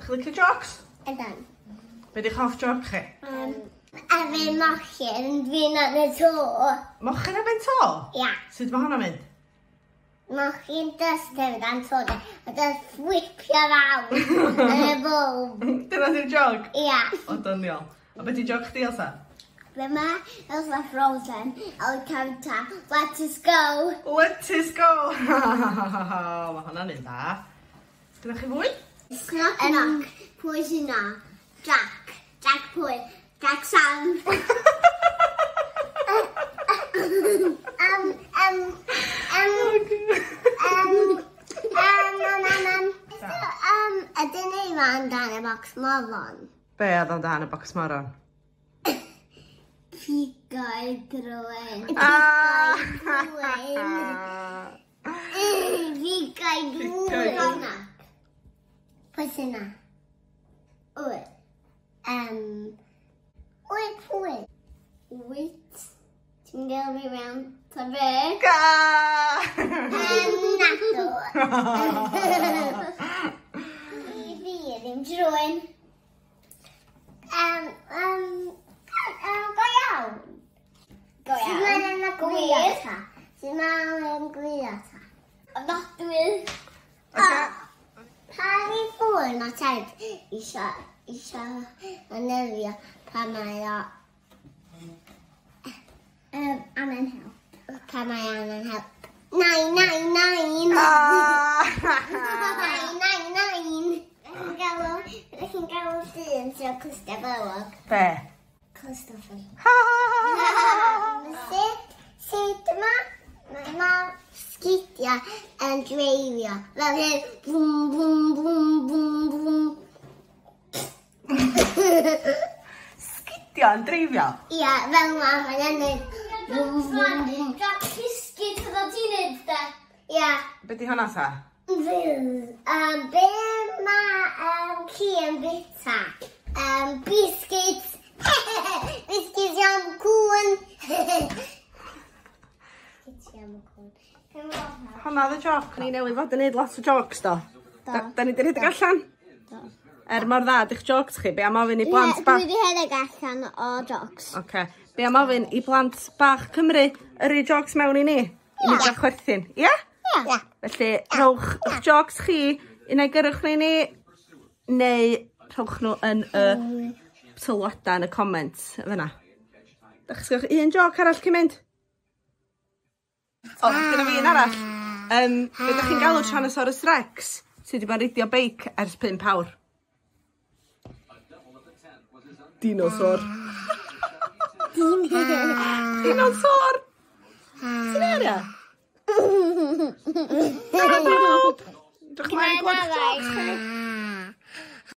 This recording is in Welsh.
Chi'n licio jocs? Ydyn. Be di'ch hoff joc chi? A fe mochyn, fi'n yn y to. Mochyn a ben to? Ia. Sut mae hwnna'n mynd? Mochyn dysgu dan to. A dys whipio lawr yn y bob. Dyna di'r joc? Ia. O, doniol. A be di joc chdi, Elsa? Fe ma Elsa Frozen. A'r canta, let us go. Let us go! Mae hwnna'n un dda. Gyda chi fwy? Knock knock. Pwy sy'n na? Jack. Jack pwy? Jack Sam. Ydyn ni fan dan y bocs moron? Be oedd o'n dan y bocs moron? Pigo'i drwyn. Pigo'i drwyn. Pwy sy'n na? Wyt. Wyt pwy? Wyt. Ti'n gael fi mewn to fe? Nadw. I fi ddim drwyn. Go iawn. Go iawn. Sy'n ma'n yna gwir ta? Sy'n ma'n yna gwir ta? Ofnadwy. Pa fi ffwrn o taid isio anelio pa mae o anen help. Pa mae anen help. Nain. Nain. Ydych chi'n galw dyn sy'n Cluster Fawog? Be? Cluster Fawog. Sut mae sgidio yn dreifio. Fel hyn, bwm, bwm, bwm, bwm, bwm. Sgidio yn dreifio? Ia, fel mae'n neud bwm, bwm, bwm. Drop biscuit oedd o ti'n neud da? Ia. Be di hwnna ta? Be mae ci yn bita? Biscuits. Biscuits am cwn. Hwnna oedd y joc. Ni newydd fod yn neud lot o jocs, do? Da ni wedi rhedeg allan? Do. Mor dda, dych jocs chi? Be am ofyn i blant bach? Dwi wedi hedeg allan o jocs. Oce. Be am ofyn i blant bach Cymru yrru jocs mewn i ni? I ni gael chwerthin. Ia? Ia. Felly, rhowch eich jocs chi un ai gyrwch ni neu rhowch nhw yn y sylwadau yn y comments fyna. Dach chi sgwch un joc arall chi'n mynd? O, dyna fi un arall. Be dach chi'n galw Tyrannosaurus Rex sydd wedi bod yn ridio beic ers 5 awr? Dinosaur. Dinosaur! Sy'n erio? Dych chi'n gweld jocs chi?